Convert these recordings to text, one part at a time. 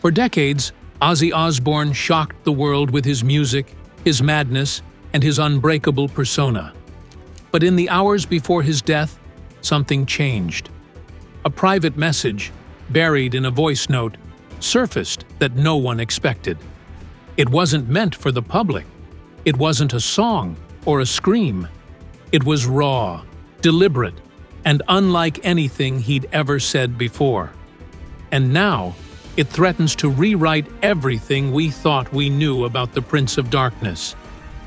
For decades, Ozzy Osbourne shocked the world with his music, his madness, and his unbreakable persona. But in the hours before his death, something changed. A private message, buried in a voice note, surfaced that no one expected. It wasn't meant for the public. It wasn't a song or a scream. It was raw, deliberate, and unlike anything he'd ever said before. And now, it threatens to rewrite everything we thought we knew about the Prince of Darkness.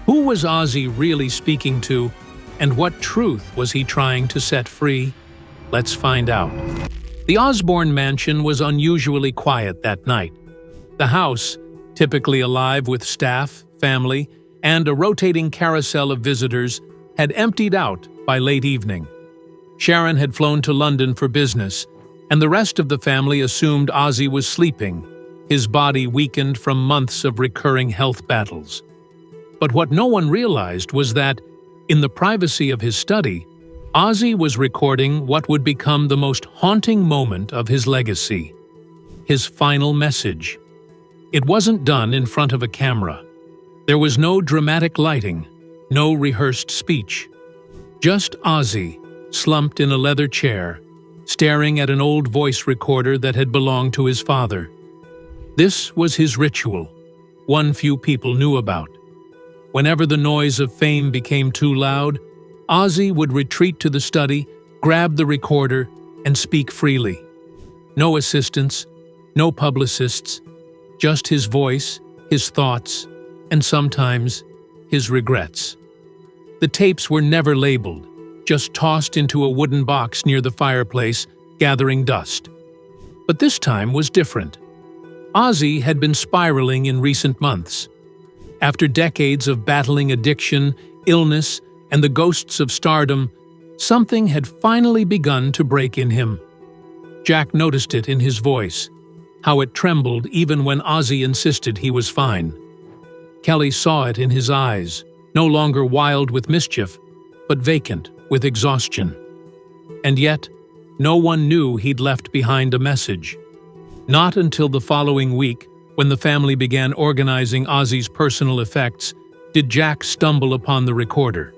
Who was Ozzy really speaking to, and what truth was he trying to set free? Let's find out. The Osbourne mansion was unusually quiet that night. The house, typically alive with staff, family, and a rotating carousel of visitors, had emptied out by late evening. Sharon had flown to London for business, and the rest of the family assumed Ozzy was sleeping, his body weakened from months of recurring health battles. But what no one realized was that, in the privacy of his study, Ozzy was recording what would become the most haunting moment of his legacy, his final message. It wasn't done in front of a camera. There was no dramatic lighting, no rehearsed speech. Just Ozzy, slumped in a leather chair, staring at an old voice recorder that had belonged to his father. This was his ritual, one few people knew about. Whenever the noise of fame became too loud, Ozzy would retreat to the study, grab the recorder, and speak freely. No assistants, no publicists, just his voice, his thoughts, and sometimes his regrets. The tapes were never labeled, just tossed into a wooden box near the fireplace, gathering dust. But this time was different. Ozzy had been spiraling in recent months. After decades of battling addiction, illness, and the ghosts of stardom, something had finally begun to break in him. Jack noticed it in his voice, how it trembled even when Ozzy insisted he was fine. Kelly saw it in his eyes, no longer wild with mischief, but vacant with exhaustion. And yet, no one knew he'd left behind a message. Not until the following week, when the family began organizing Ozzy's personal effects, did Jack stumble upon the recorder.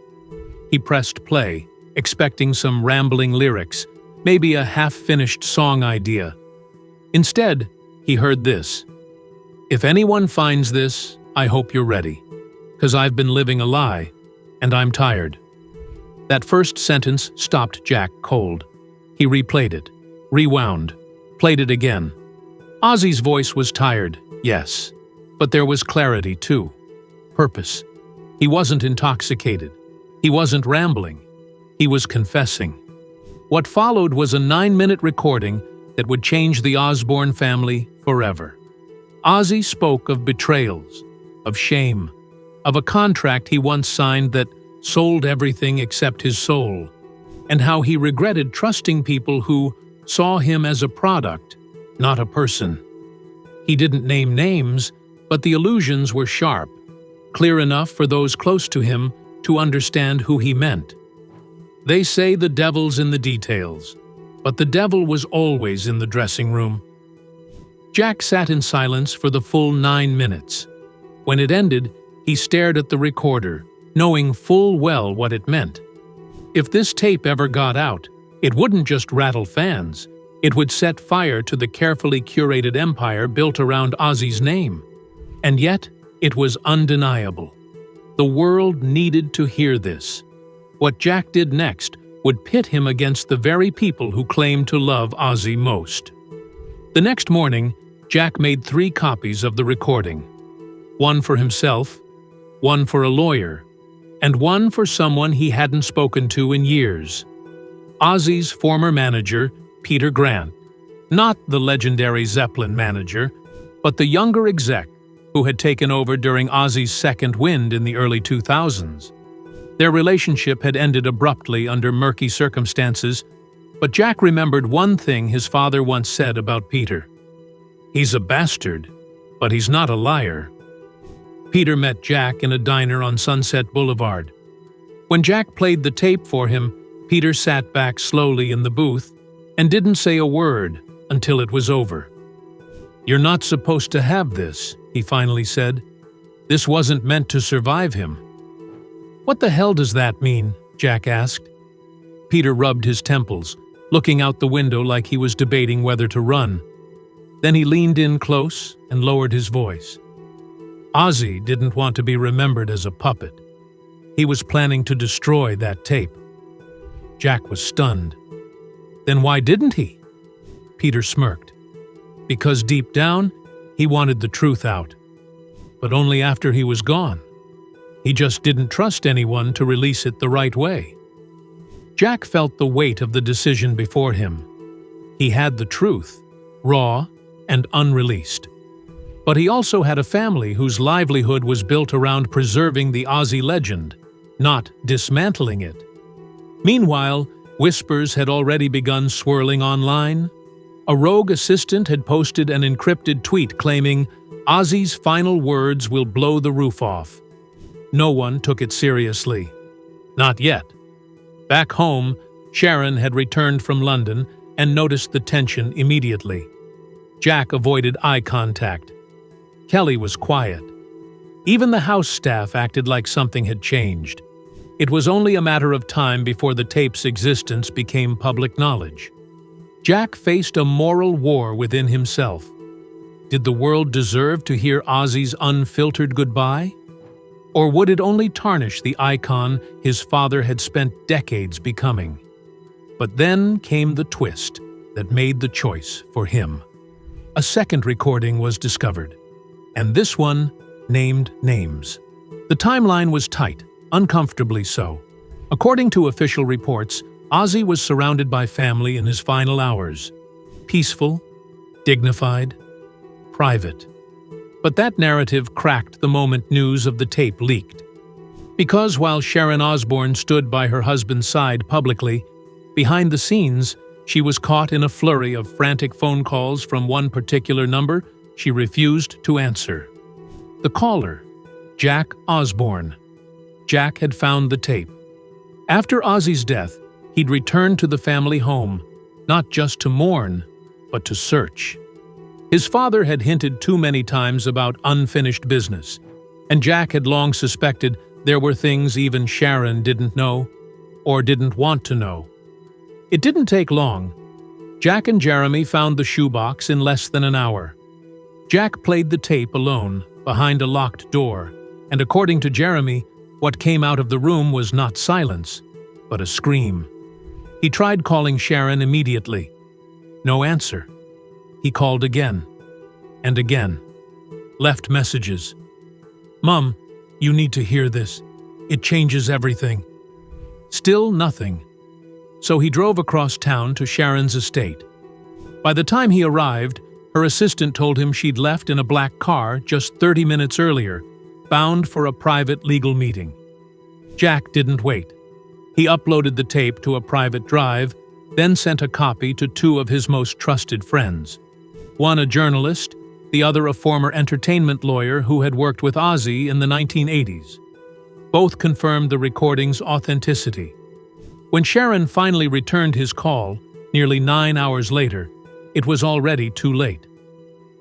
He pressed play, expecting some rambling lyrics, maybe a half-finished song idea. Instead, he heard this: "If anyone finds this, I hope you're ready, 'cause I've been living a lie, and I'm tired." That first sentence stopped Jack cold. He replayed it, rewound, played it again. Ozzy's voice was tired, yes, but there was clarity too. Purpose. He wasn't intoxicated. He wasn't rambling. He was confessing. What followed was a 9-minute recording that would change the Osbourne family forever. Ozzy spoke of betrayals, of shame, of a contract he once signed that sold everything except his soul, and how he regretted trusting people who saw him as a product, not a person. He didn't name names, but the allusions were sharp, clear enough for those close to him to understand who he meant. They say the devil's in the details, but the devil was always in the dressing room. Jack sat in silence for the full 9 minutes. When it ended, he stared at the recorder, knowing full well what it meant. If this tape ever got out, it wouldn't just rattle fans. It would set fire to the carefully curated empire built around Ozzy's name. And yet, it was undeniable. The world needed to hear this. What Jack did next would pit him against the very people who claimed to love Ozzy most. The next morning, Jack made 3 copies of the recording. One for himself, one for a lawyer, and one for someone he hadn't spoken to in years. Ozzy's former manager, Peter Grant. Not the legendary Zeppelin manager, but the younger exec who had taken over during Ozzy's second wind in the early 2000s. Their relationship had ended abruptly under murky circumstances, but Jack remembered one thing his father once said about Peter. "He's a bastard, but he's not a liar." Peter met Jack in a diner on Sunset Boulevard. When Jack played the tape for him, Peter sat back slowly in the booth and didn't say a word until it was over. "You're not supposed to have this," he finally said. "This wasn't meant to survive him." "What the hell does that mean?" Jack asked. Peter rubbed his temples, looking out the window like he was debating whether to run. Then he leaned in close and lowered his voice. Ozzy didn't want to be remembered as a puppet. He was planning to destroy that tape. Jack was stunned. Then why didn't he? Peter smirked. Because deep down, he wanted the truth out. But only after he was gone. He just didn't trust anyone to release it the right way. Jack felt the weight of the decision before him. He had the truth, raw and unreleased. But he also had a family whose livelihood was built around preserving the Ozzy legend, not dismantling it. Meanwhile, whispers had already begun swirling online. A rogue assistant had posted an encrypted tweet claiming, "Ozzy's final words will blow the roof off." No one took it seriously. Not yet. Back home, Sharon had returned from London and noticed the tension immediately. Jack avoided eye contact. Kelly was quiet. Even the house staff acted like something had changed. It was only a matter of time before the tape's existence became public knowledge. Jack faced a moral war within himself. Did the world deserve to hear Ozzy's unfiltered goodbye? Or would it only tarnish the icon his father had spent decades becoming? But then came the twist that made the choice for him. A second recording was discovered, and this one named names. The timeline was tight, uncomfortably so. According to official reports, Ozzy was surrounded by family in his final hours. Peaceful, dignified, private. But that narrative cracked the moment news of the tape leaked. Because while Sharon Osbourne stood by her husband's side publicly, behind the scenes, she was caught in a flurry of frantic phone calls from one particular number she refused to answer. The caller, Jack Osbourne. Jack had found the tape. After Ozzy's death, he'd returned to the family home, not just to mourn, but to search. His father had hinted too many times about unfinished business, and Jack had long suspected there were things even Sharon didn't know, or didn't want to know. It didn't take long. Jack and Jeremy found the shoebox in less than an hour. Jack played the tape alone, behind a locked door, and according to Jeremy, what came out of the room was not silence, but a scream. He tried calling Sharon immediately. No answer. He called again, and again. Left messages. "Mom, you need to hear this. It changes everything." Still nothing. So he drove across town to Sharon's estate. By the time he arrived, her assistant told him she'd left in a black car just 30 minutes earlier, bound for a private legal meeting. Jack didn't wait. He uploaded the tape to a private drive, then sent a copy to two of his most trusted friends. One a journalist, the other a former entertainment lawyer who had worked with Ozzy in the 1980s. Both confirmed the recording's authenticity. When Sharon finally returned his call, nearly 9 hours later, it was already too late.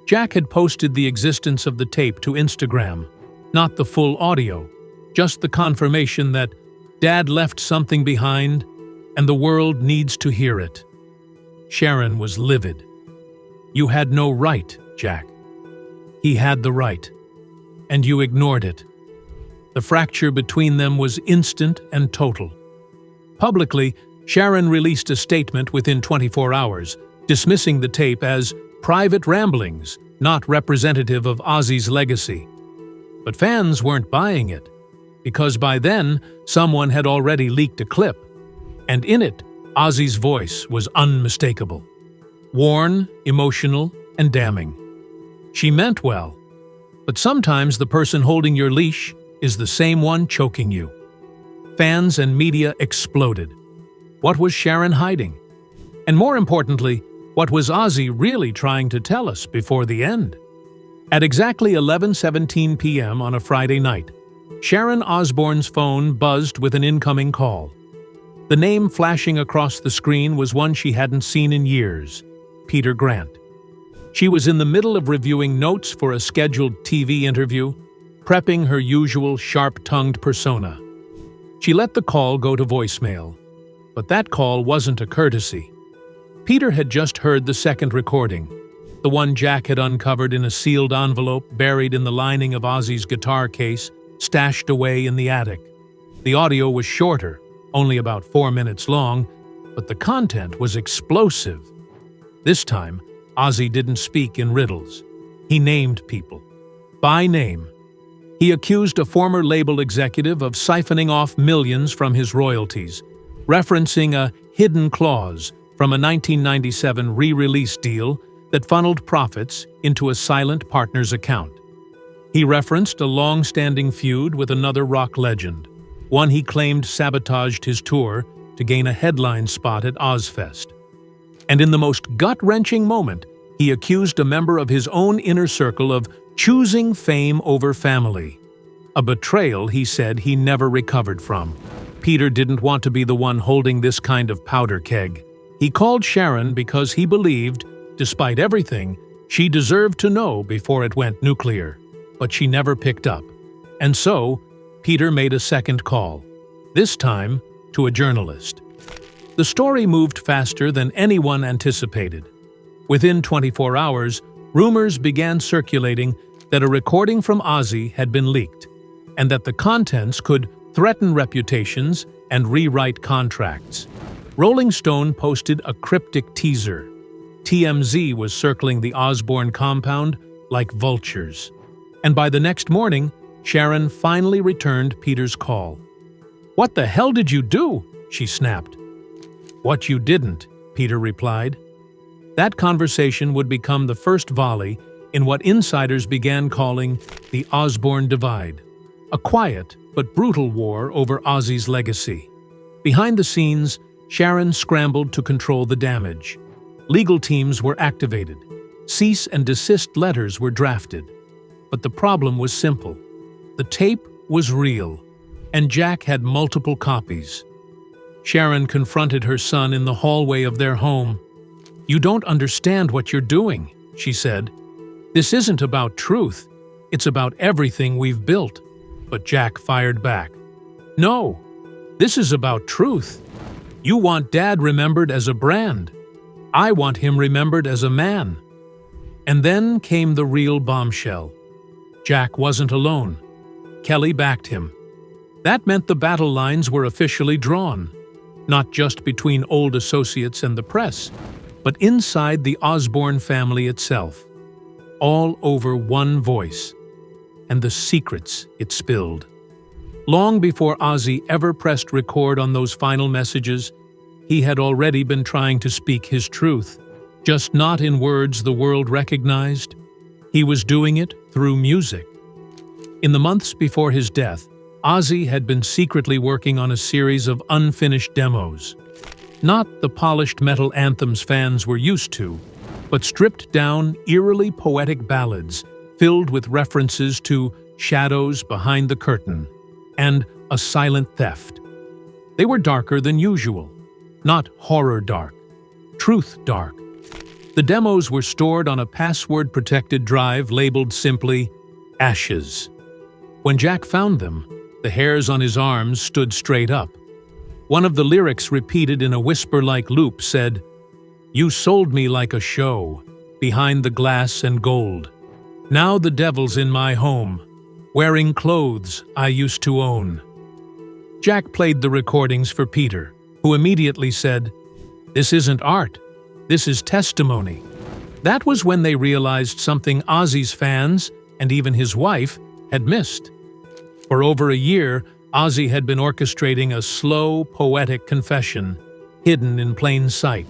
Jack had posted the existence of the tape to Instagram, not the full audio, just the confirmation that Dad left something behind and the world needs to hear it. Sharon was livid. "You had no right, Jack." He had the right, and you ignored it. The fracture between them was instant and total. Publicly, Sharon released a statement within 24 hours, dismissing the tape as private ramblings, not representative of Ozzy's legacy. But fans weren't buying it, because by then, someone had already leaked a clip, and in it, Ozzy's voice was unmistakable. Worn, emotional, and damning. She meant well, but sometimes the person holding your leash is the same one choking you. Fans and media exploded. What was Sharon hiding? And more importantly, what was Ozzy really trying to tell us before the end? At exactly 11:17 p.m. on a Friday night, Sharon Osbourne's phone buzzed with an incoming call. The name flashing across the screen was one she hadn't seen in years, Peter Grant. She was in the middle of reviewing notes for a scheduled TV interview, prepping her usual sharp-tongued persona. She let the call go to voicemail, but that call wasn't a courtesy. Peter had just heard the second recording, the one Jack had uncovered in a sealed envelope buried in the lining of Ozzy's guitar case, stashed away in the attic. The audio was shorter, only about 4 minutes long, but the content was explosive. This time, Ozzy didn't speak in riddles. He named people, by name. He accused a former label executive of siphoning off millions from his royalties, referencing a hidden clause from a 1997 re-release deal that funneled profits into a silent partner's account. He referenced a long-standing feud with another rock legend, one he claimed sabotaged his tour to gain a headline spot at Ozfest. And in the most gut-wrenching moment, he accused a member of his own inner circle of choosing fame over family. A betrayal he said he never recovered from. Peter didn't want to be the one holding this kind of powder keg. He called Sharon because he believed, despite everything, she deserved to know before it went nuclear. But she never picked up. And so, Peter made a second call, this time to a journalist. The story moved faster than anyone anticipated. Within 24 hours, rumors began circulating that a recording from Ozzy had been leaked, and that the contents could threaten reputations and rewrite contracts. Rolling Stone posted a cryptic teaser. TMZ was circling the Osbourne compound like vultures. And by the next morning, Sharon finally returned Peter's call. "What the hell did you do?" she snapped. "What you didn't," Peter replied. That conversation would become the first volley in what insiders began calling the Osbourne Divide, a quiet but brutal war over Ozzy's legacy. Behind the scenes, Sharon scrambled to control the damage. Legal teams were activated. Cease and desist letters were drafted. But the problem was simple. The tape was real, and Jack had multiple copies. Sharon confronted her son in the hallway of their home. "You don't understand what you're doing," she said. "This isn't about truth. It's about everything we've built." But Jack fired back. "No, this is about truth. You want Dad remembered as a brand. I want him remembered as a man." And then came the real bombshell. Jack wasn't alone. Kelly backed him. That meant the battle lines were officially drawn, not just between old associates and the press, but inside the Osbourne family itself, all over one voice, and the secrets it spilled. Long before Ozzy ever pressed record on those final messages, he had already been trying to speak his truth, just not in words the world recognized. He was doing it through music. In the months before his death, Ozzy had been secretly working on a series of unfinished demos. Not the polished metal anthems fans were used to, but stripped-down, eerily poetic ballads filled with references to shadows behind the curtain and a silent theft. They were darker than usual, not horror dark, truth dark. The demos were stored on a password-protected drive labeled simply Ashes. When Jack found them, the hairs on his arms stood straight up. One of the lyrics, repeated in a whisper-like loop, said, "You sold me like a show, behind the glass and gold. Now the devil's in my home, wearing clothes I used to own." Jack played the recordings for Peter, who immediately said, "This isn't art, this is testimony." That was when they realized something Ozzy's fans, and even his wife, had missed. For over a year, Ozzy had been orchestrating a slow, poetic confession, hidden in plain sight.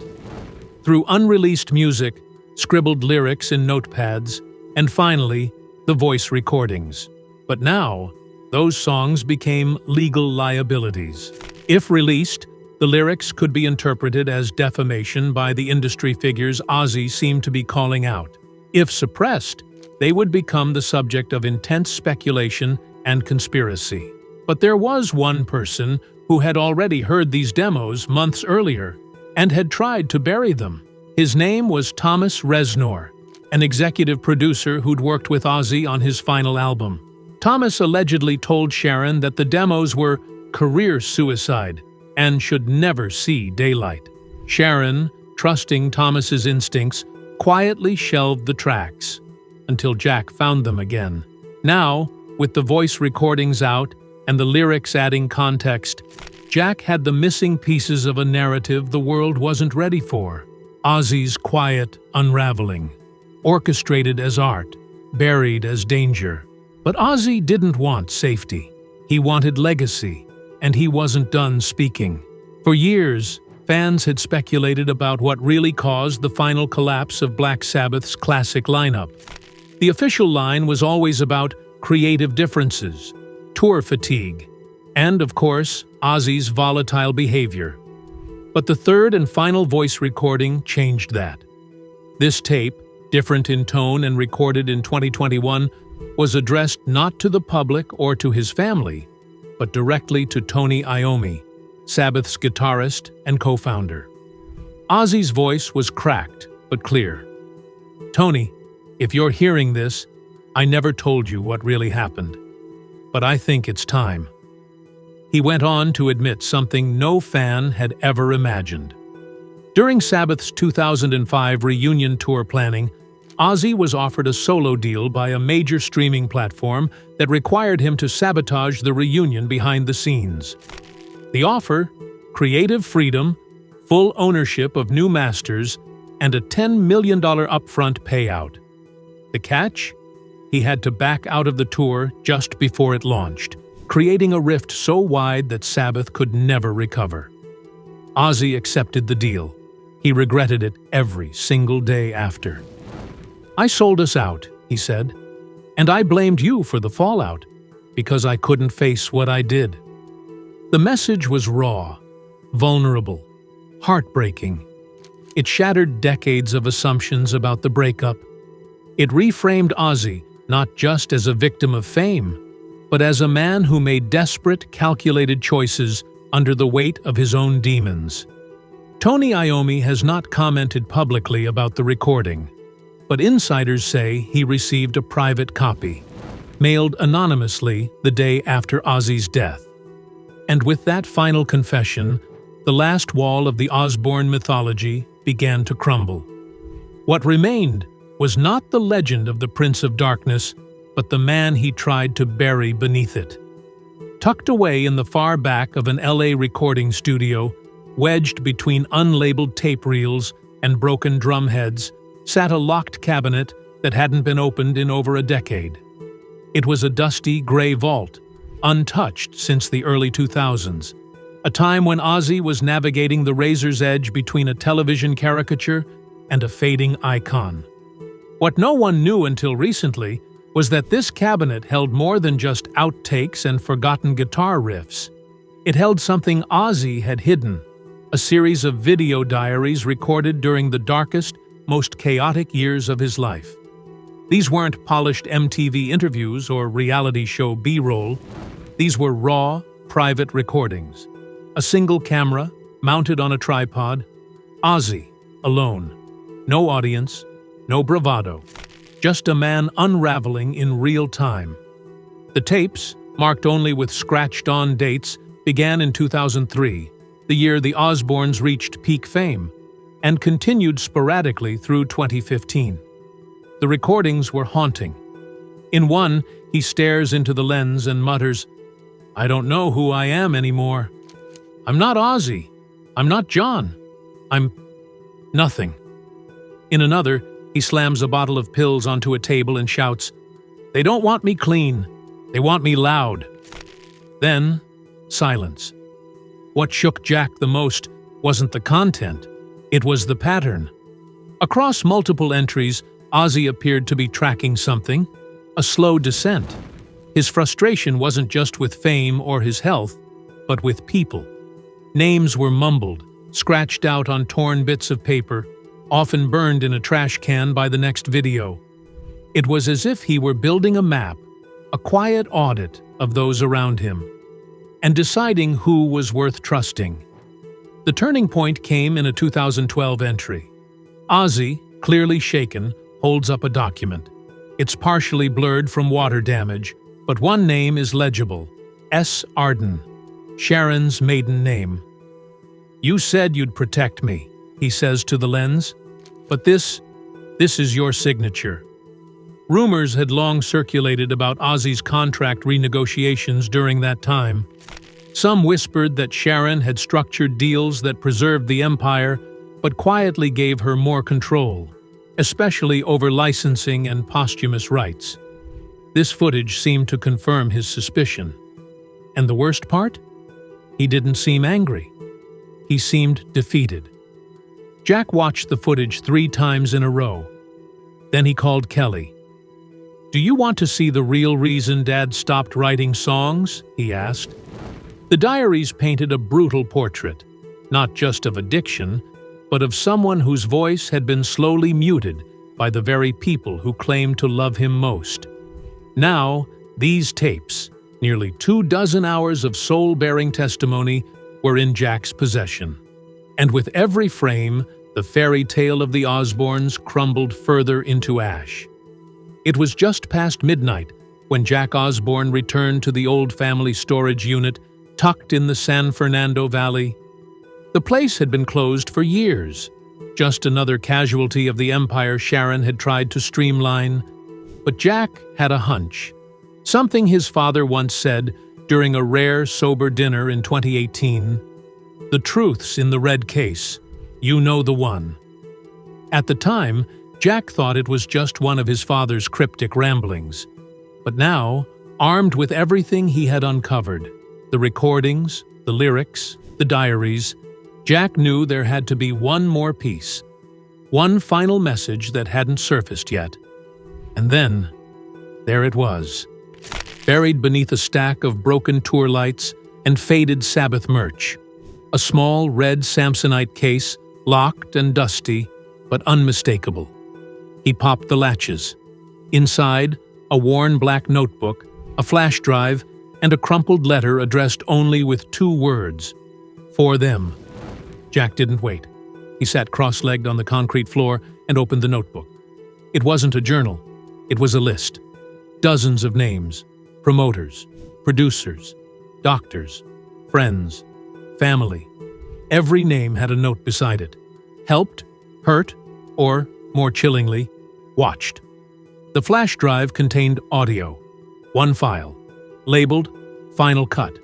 Through unreleased music, scribbled lyrics in notepads, and finally, the voice recordings. But now, those songs became legal liabilities. If released, the lyrics could be interpreted as defamation by the industry figures Ozzy seemed to be calling out. If suppressed, they would become the subject of intense speculation and conspiracy. But there was one person who had already heard these demos months earlier and had tried to bury them. His name was Thomas Reznor, an executive producer who'd worked with Ozzy on his final album. Thomas allegedly told Sharon that the demos were career suicide and should never see daylight. Sharon, trusting Thomas's instincts, quietly shelved the tracks until Jack found them again. Now, with the voice recordings out and the lyrics adding context, Jack had the missing pieces of a narrative the world wasn't ready for. Ozzy's quiet unraveling, orchestrated as art, buried as danger. But Ozzy didn't want safety. He wanted legacy, and he wasn't done speaking. For years, fans had speculated about what really caused the final collapse of Black Sabbath's classic lineup. The official line was always about creative differences, tour fatigue, and, of course, Ozzy's volatile behavior. But the third and final voice recording changed that. This tape, different in tone and recorded in 2021, was addressed not to the public or to his family, but directly to Tony Iommi, Sabbath's guitarist and co-founder. Ozzy's voice was cracked, but clear. "Tony, if you're hearing this, I never told you what really happened. But I think it's time." He went on to admit something no fan had ever imagined. During Sabbath's 2005 reunion tour planning, Ozzy was offered a solo deal by a major streaming platform that required him to sabotage the reunion behind the scenes. The offer? Creative freedom, full ownership of new masters, and a $10 million upfront payout. The catch? He had to back out of the tour just before it launched, creating a rift so wide that Sabbath could never recover. Ozzy accepted the deal. He regretted it every single day after. "I sold us out," he said, "and I blamed you for the fallout, because I couldn't face what I did." The message was raw, vulnerable, heartbreaking. It shattered decades of assumptions about the breakup. It reframed Ozzy not just as a victim of fame, but as a man who made desperate, calculated choices under the weight of his own demons. Tony Iommi has not commented publicly about the recording, but insiders say he received a private copy, mailed anonymously the day after Ozzy's death. And with that final confession, the last wall of the Osbourne mythology began to crumble. What remained was not the legend of the Prince of Darkness, but the man he tried to bury beneath it. Tucked away in the far back of an LA recording studio, wedged between unlabeled tape reels and broken drum heads, sat a locked cabinet that hadn't been opened in over a decade. It was a dusty gray vault, untouched since the early 2000s, a time when Ozzy was navigating the razor's edge between a television caricature and a fading icon. What no one knew until recently was that this cabinet held more than just outtakes and forgotten guitar riffs. It held something Ozzy had hidden, a series of video diaries recorded during the darkest, most chaotic years of his life. These weren't polished MTV interviews or reality show B-roll. These were raw, private recordings. A single camera, mounted on a tripod. Ozzy, alone. No audience, no bravado. Just a man unraveling in real time. The tapes, marked only with scratched-on dates, began in 2003, the year the Osbournes reached peak fame, and continued sporadically through 2015. The recordings were haunting. In one, he stares into the lens and mutters, "I don't know who I am anymore. I'm not Ozzy. I'm not John. I'm nothing." In another, he slams a bottle of pills onto a table and shouts, "They don't want me clean. They want me loud." Then, silence. What shook Jack the most wasn't the content. It was the pattern. Across multiple entries, Ozzy appeared to be tracking something, a slow descent. His frustration wasn't just with fame or his health, but with people. Names were mumbled, scratched out on torn bits of paper, often burned in a trash can by the next video. It was as if he were building a map, a quiet audit of those around him, and deciding who was worth trusting. The turning point came in a 2012 entry. Ozzy, clearly shaken, holds up a document. It's partially blurred from water damage, but one name is legible: S. Arden, Sharon's maiden name. "You said you'd protect me," he says to the lens, "but this is your signature." Rumors had long circulated about Ozzy's contract renegotiations during that time. Some whispered that Sharon had structured deals that preserved the empire, but quietly gave her more control, especially over licensing and posthumous rights. This footage seemed to confirm his suspicion. And the worst part? He didn't seem angry. He seemed defeated. Jack watched the footage 3 times in a row. Then he called Kelly. "Do you want to see the real reason Dad stopped writing songs?" he asked. The diaries painted a brutal portrait, not just of addiction, but of someone whose voice had been slowly muted by the very people who claimed to love him most. Now, these tapes, nearly 24 hours of soul-bearing testimony, were in Jack's possession. And with every frame, the fairy tale of the Osbournes crumbled further into ash. It was just past midnight when Jack Osbourne returned to the old family storage unit tucked in the San Fernando Valley. The place had been closed for years, just another casualty of the empire Sharon had tried to streamline. But Jack had a hunch, something his father once said during a rare, sober dinner in 2018. "The truth's in the red case. You know the one." At the time, Jack thought it was just one of his father's cryptic ramblings. But now, armed with everything he had uncovered, the recordings, the lyrics, the diaries, Jack knew there had to be one more piece, one final message that hadn't surfaced yet. And then, there it was, buried beneath a stack of broken tour lights and faded Sabbath merch. A small red Samsonite case, locked and dusty, but unmistakable. He popped the latches. Inside, a worn black notebook, a flash drive, and a crumpled letter addressed only with 2 words: "For them." Jack didn't wait. He sat cross-legged on the concrete floor and opened the notebook. It wasn't a journal. It was a list. Dozens of names: promoters, producers, doctors, friends, family. Every name had a note beside it. Helped, hurt, or, more chillingly, watched. The flash drive contained audio. 1 file, labeled Final Cut.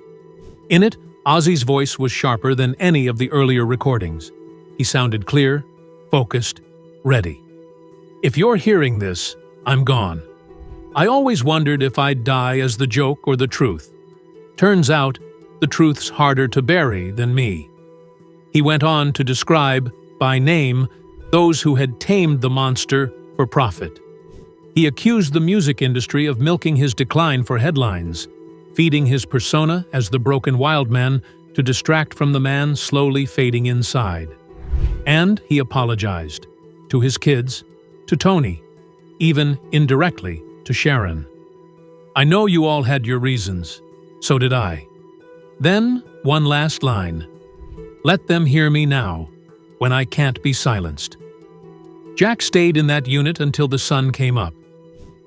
In it, Ozzy's voice was sharper than any of the earlier recordings. He sounded clear, focused, ready. "If you're hearing this, I'm gone. I always wondered if I'd die as the joke or the truth. Turns out, the truth's harder to bury than me." He went on to describe, by name, those who had tamed the monster for profit. He accused the music industry of milking his decline for headlines, feeding his persona as the broken wild man to distract from the man slowly fading inside. And he apologized to his kids, to Tony, even indirectly to Sharon. "I know you all had your reasons. So did I." Then, one last line: "Let them hear me now, when I can't be silenced." Jack stayed in that unit until the sun came up.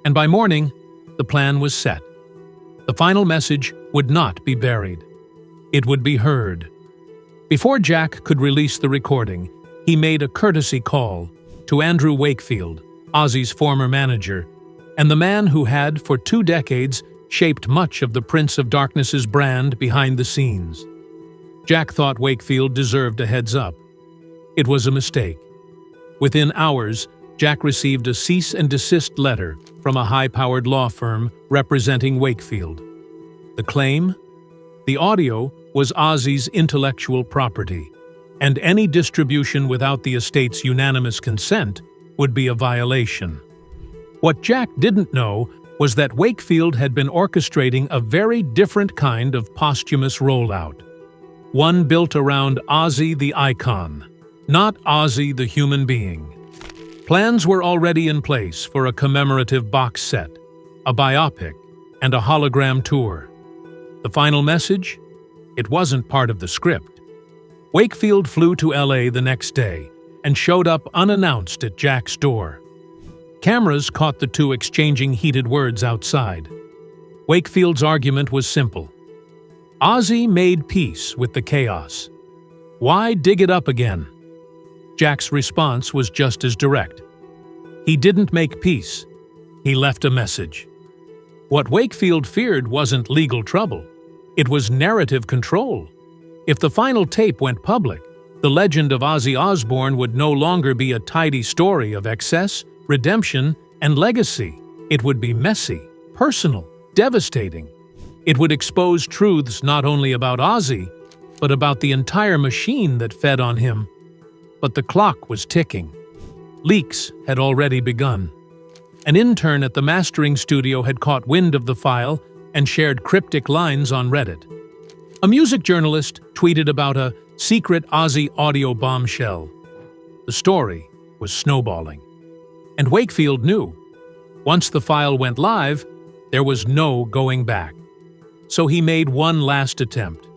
And by morning, the plan was set. The final message would not be buried. It would be heard. Before Jack could release the recording, he made a courtesy call to Andrew Wakefield, Ozzy's former manager, and the man who had, for 2 decades, shaped much of the Prince of Darkness's brand behind the scenes. Jack thought Wakefield deserved a heads up. It was a mistake. Within hours, Jack received a cease and desist letter from a high-powered law firm representing Wakefield. The claim? The audio was Ozzy's intellectual property, and any distribution without the estate's unanimous consent would be a violation. What Jack didn't know was that Wakefield had been orchestrating a very different kind of posthumous rollout. One built around Ozzy the icon, not Ozzy the human being. Plans were already in place for a commemorative box set, a biopic, and a hologram tour. The final message? It wasn't part of the script. Wakefield flew to LA the next day and showed up unannounced at Jack's door. Cameras caught the two exchanging heated words outside. Wakefield's argument was simple. Ozzy made peace with the chaos. Why dig it up again? Jack's response was just as direct. He didn't make peace. He left a message. What Wakefield feared wasn't legal trouble. It was narrative control. If the final tape went public, the legend of Ozzy Osbourne would no longer be a tidy story of excess, redemption, and legacy. It would be messy, personal, devastating. It would expose truths not only about Ozzy, but about the entire machine that fed on him. But the clock was ticking. Leaks had already begun. An intern at the mastering studio had caught wind of the file and shared cryptic lines on Reddit. A music journalist tweeted about a secret Ozzy audio bombshell. The story was snowballing. And Wakefield knew. Once the file went live, there was no going back. So he made one last attempt.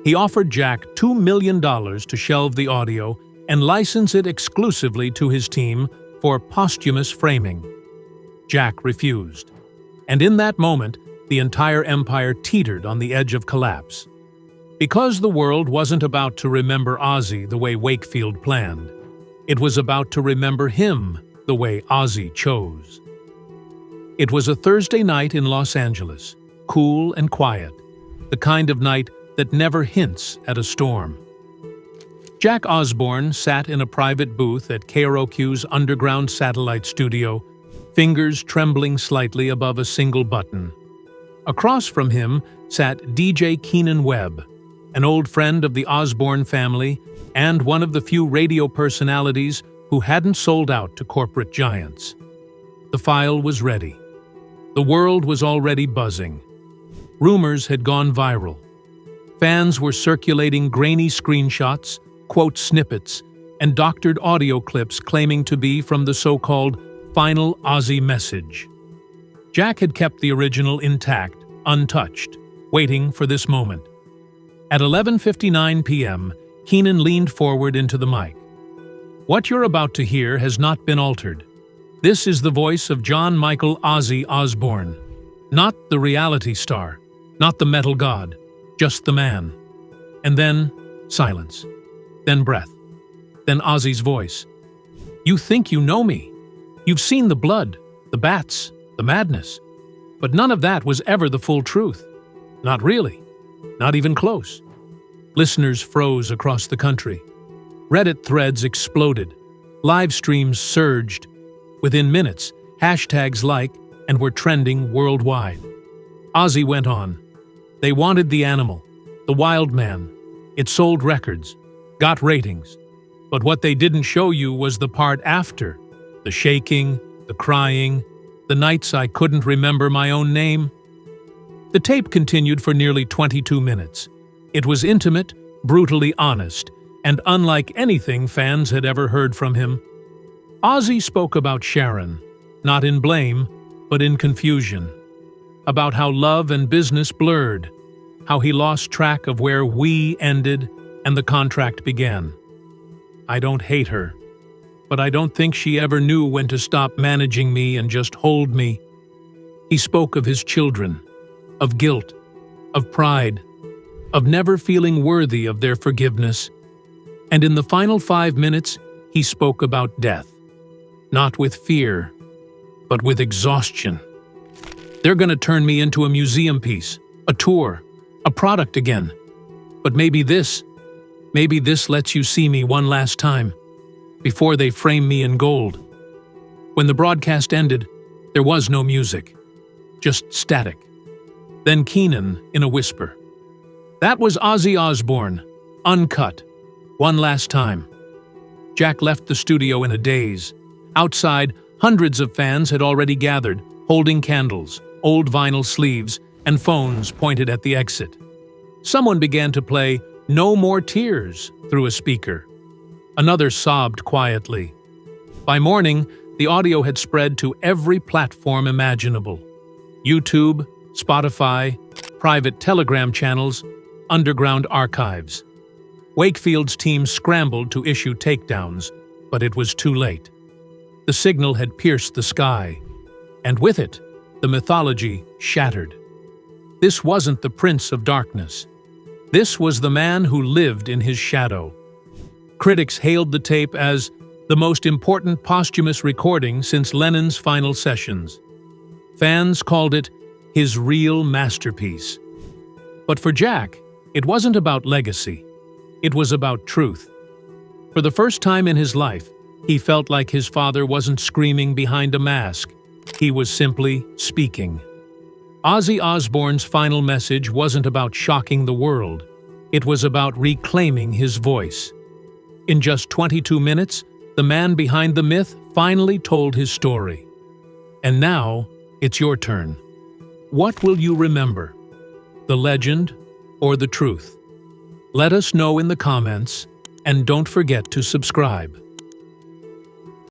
He offered Jack $2 million to shelve the audio and license it exclusively to his team for posthumous framing. Jack refused. And in that moment, the entire empire teetered on the edge of collapse. Because the world wasn't about to remember Ozzy the way Wakefield planned. It was about to remember him the way Ozzy chose. It was a Thursday night in Los Angeles, cool and quiet, the kind of night that never hints at a storm. Jack Osbourne sat in a private booth at KROQ's underground satellite studio, fingers trembling slightly above a single button. Across from him sat DJ Keenan Webb, an old friend of the Osbourne family and one of the few radio personalities who hadn't sold out to corporate giants. The file was ready. The world was already buzzing. Rumors had gone viral. Fans were circulating grainy screenshots, quote snippets, and doctored audio clips claiming to be from the so-called final Ozzy message. Jack had kept the original intact, untouched, waiting for this moment. At 11:59 p.m., Keenan leaned forward into the mic. What you're about to hear has not been altered. This is the voice of John Michael Ozzy Osbourne. Not the reality star, not the metal god, just the man. And then, silence. Then breath. Then Ozzy's voice. You think you know me. You've seen the blood, the bats, the madness. But none of that was ever the full truth. Not really. Not even close. Listeners froze across the country. Reddit threads exploded. Live streams surged. Within minutes, hashtags like and were trending worldwide. Ozzy went on. They wanted the animal, the wild man. It sold records, got ratings. But what they didn't show you was the part after. The shaking, the crying, the nights I couldn't remember my own name. The tape continued for nearly 22 minutes. It was intimate, brutally honest, and unlike anything fans had ever heard from him. Ozzy spoke about Sharon, not in blame, but in confusion. About how love and business blurred, how he lost track of where we ended and the contract began. I don't hate her, but I don't think she ever knew when to stop managing me and just hold me. He spoke of his children, of guilt, of pride, of never feeling worthy of their forgiveness. And in the final 5 minutes, he spoke about death. Not with fear, but with exhaustion. They're going to turn me into a museum piece, a tour, a product again. But maybe this lets you see me one last time, before they frame me in gold. When the broadcast ended, there was no music, just static. Then Keenan, in a whisper. That was Ozzy Osbourne, uncut, one last time. Jack left the studio in a daze. Outside, hundreds of fans had already gathered, holding candles, old vinyl sleeves, and phones pointed at the exit. Someone began to play No More Tears through a speaker. Another sobbed quietly. By morning, the audio had spread to every platform imaginable. YouTube, Spotify, private Telegram channels, underground archives. Wakefield's team scrambled to issue takedowns, but it was too late. The signal had pierced the sky, and with it, the mythology shattered. This wasn't the Prince of Darkness. This was the man who lived in his shadow. Critics hailed the tape as the most important posthumous recording since Lennon's final sessions. Fans called it his real masterpiece. But for Jack, it wasn't about legacy. It was about truth. For the first time in his life, he felt like his father wasn't screaming behind a mask. He was simply speaking. Ozzy Osbourne's final message wasn't about shocking the world. It was about reclaiming his voice. In just 22 minutes, the man behind the myth finally told his story. And now, it's your turn. What will you remember? The legend or the truth? Let us know in the comments, and don't forget to subscribe.